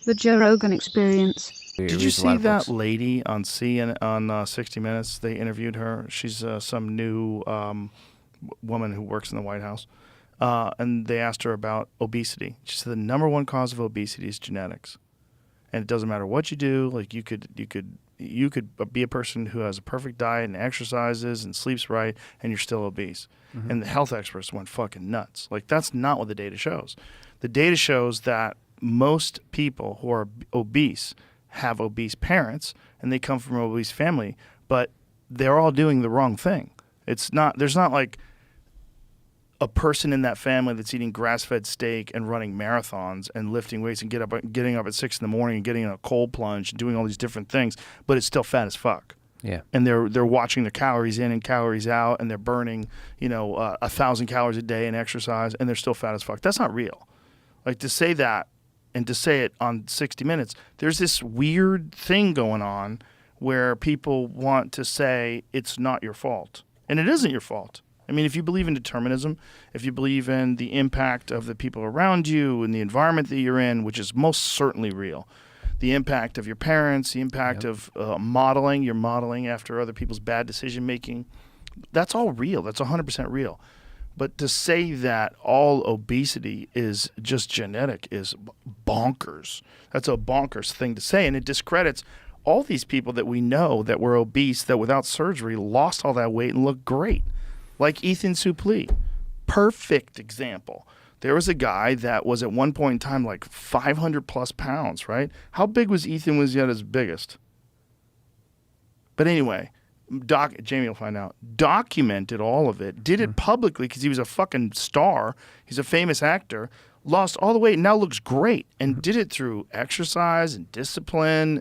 The Joe Rogan Experience. Did you see that lady on on 60 Minutes? They interviewed her. She's some new woman who works in the White House, and they asked her about obesity. She said the number one cause of obesity is genetics, and it doesn't matter what you do. Like you could be a person who has a perfect diet and exercises and sleeps right, and you're still obese. Mm-hmm. And the health experts went fucking nuts. Like that's not what the data shows. The data shows that most people who are obese have obese parents and they come from an obese family, but they're all doing the wrong thing. There's not like a person in that family that's eating grass-fed steak and running marathons and lifting weights and getting up at 6 in the morning and getting in a cold plunge and doing all these different things, but it's still fat as fuck. Yeah. And they're watching their calories in and calories out, and they're burning, 1,000 calories a day in exercise, and they're still fat as fuck. That's not real. Like to say that and to say it on 60 Minutes, there's this weird thing going on where people want to say it's not your fault. And it isn't your fault. I mean, if you believe in determinism, if you believe in the impact of the people around you and the environment that you're in, which is most certainly real, the impact of your parents, the impact of modeling, you're modeling after other people's bad decision-making, that's all real. That's 100% real. But to say that all obesity is just genetic is bonkers. That's a bonkers thing to say, and it discredits all these people that we know that were obese that without surgery lost all that weight and looked great. Like Ethan Suplee. Perfect example. There was a guy that was at one point in time like 500 plus pounds, right? How big was Ethan was he at his biggest? But anyway, Jamie will find out, documented all of it, did it publicly because he was a fucking star. He's a famous actor, lost all the weight, and now looks great, and did it through exercise and discipline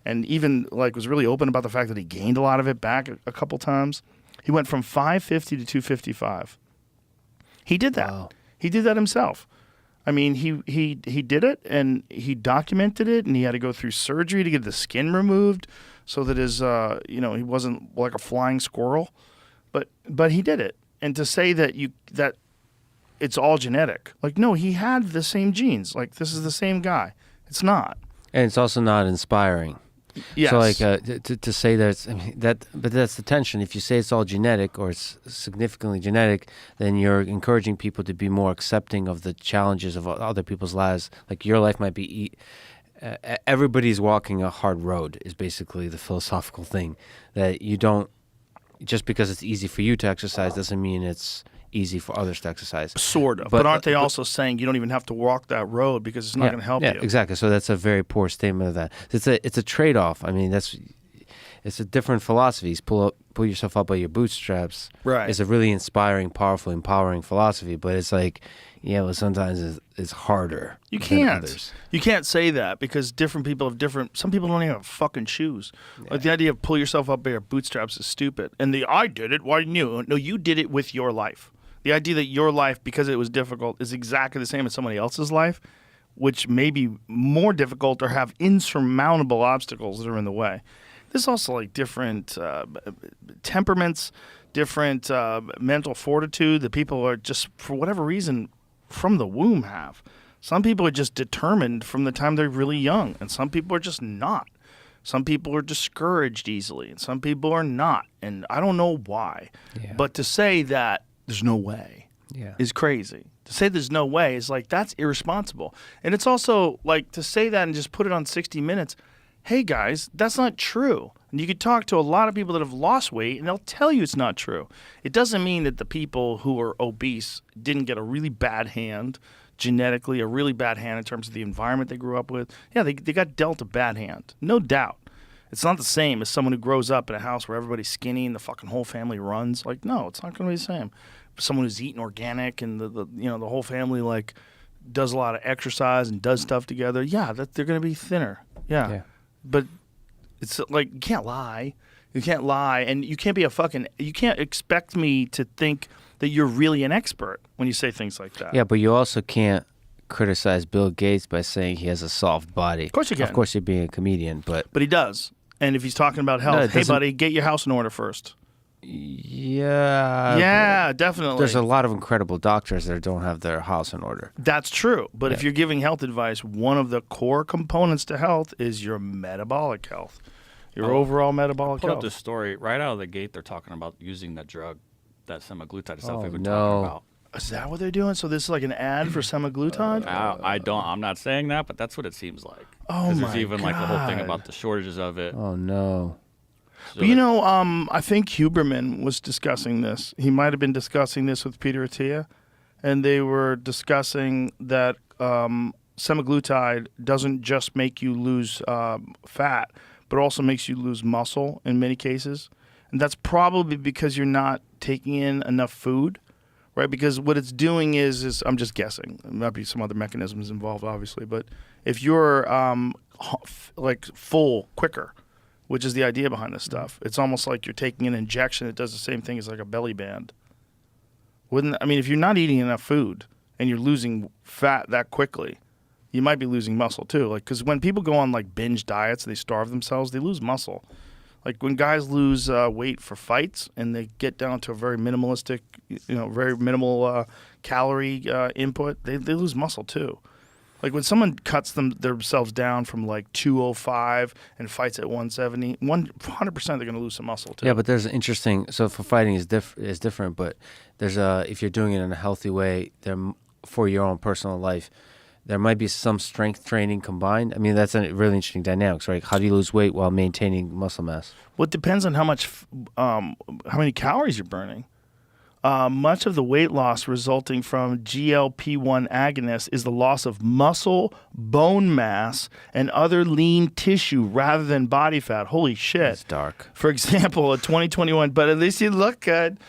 and even like was really open about the fact that he gained a lot of it back a couple times. He went from 550 to 255. He did that. Wow. He did that himself. I mean, he did it, and he documented it, and he had to go through surgery to get the skin removed so that his, he wasn't like a flying squirrel. But he did it. And to say that it's all genetic, like, no, he had the same genes. Like, this is the same guy. It's not. And it's also not inspiring. Yes. So, like, to say that, but that's the tension. If you say it's all genetic or it's significantly genetic, then you're encouraging people to be more accepting of the challenges of other people's lives. Like, your life might be, everybody's walking a hard road is basically the philosophical thing. That you don't, just because it's easy for you to exercise doesn't mean it's easy for others to exercise. Sort of. But aren't they also saying you don't even have to walk that road because it's not going to help you? Yeah, exactly. So that's a very poor statement of that. It's a trade-off. I mean, it's a different philosophy. Pull yourself up by your bootstraps. Right. It's a really inspiring, powerful, empowering philosophy. But it's like, sometimes it's harder. You than others. You can't say that because different people have different. Some people don't even have fucking shoes. Yeah. Like the idea of pull yourself up by your bootstraps is stupid. And I did it. Why didn't you? No, you did it with your life. The idea that your life, because it was difficult, is exactly the same as somebody else's life, which may be more difficult or have insurmountable obstacles that are in the way. There's also like different temperaments, different mental fortitude that people are just, for whatever reason, from the womb have. Some people are just determined from the time they're really young, and some people are just not. Some people are discouraged easily, and some people are not. And I don't know why. Yeah. But to say that there's no way is crazy. To say there's no way is like, that's irresponsible. And it's also like to say that and just put it on 60 Minutes. Hey guys, that's not true. And you could talk to a lot of people that have lost weight and they'll tell you it's not true. It doesn't mean that the people who are obese didn't get a really bad hand genetically, a really bad hand in terms of the environment they grew up with. Yeah, they got dealt a bad hand. No doubt. It's not the same as someone who grows up in a house where everybody's skinny and the fucking whole family runs. Like, no, it's not going to be the same. Someone who's eating organic and the whole family like does a lot of exercise and does stuff together. Yeah, they're going to be thinner. Yeah. But it's like you can't lie. You can't lie, and you can't be you can't expect me to think that you're really an expert when you say things like that. Yeah, but you also can't criticize Bill Gates by saying he has a soft body. Of course you can. Of course you're being a comedian, but he does. And if he's talking about health, hey buddy, get your house in order first. Yeah. Yeah, definitely. There's a lot of incredible doctors that don't have their house in order. That's true. But if Yeah. you're giving health advice, one of the core components to health is your metabolic health, your overall metabolic Pull up health. this story right out of the gate. They're talking about using that drug, that semaglutide stuff we've been no. talking about. Is that what they're doing? So this is like an ad for semaglutide? I'm not saying that, but that's what it seems like. Oh 'Cause my there's even like the whole thing God. about the shortages of it. Oh no. So But you know, I think Huberman was discussing this. He might have been discussing this with Peter Attia, and they were discussing that semaglutide doesn't just make you lose fat, but also makes you lose muscle in many cases. And that's probably because you're not taking in enough food, right? Because what it's doing is I'm just guessing. There might be some other mechanisms involved, obviously. But if you're like full quicker, which is the idea behind this stuff, it's almost like you're taking an injection that does the same thing as like a belly band. If you're not eating enough food and you're losing fat that quickly, you might be losing muscle too. Like, because when people go on like binge diets, they starve themselves, they lose muscle. Like when guys lose weight for fights and they get down to a very minimalistic, very minimal calorie input, they lose muscle too. Like when someone cuts themselves down from like 205 and fights at 170, 100% they're going to lose some muscle too. Yeah, but there's an interesting. So for fighting is different, but there's if you're doing it in a healthy way, for your own personal life, there might be some strength training combined. I mean, that's a really interesting dynamics, right? How do you lose weight while maintaining muscle mass? Well, it depends on how many calories you're burning. Much of the weight loss resulting from GLP-1 agonists is the loss of muscle, bone mass, and other lean tissue rather than body fat. Holy shit. It's dark. For example, a 2021, but at least you look good.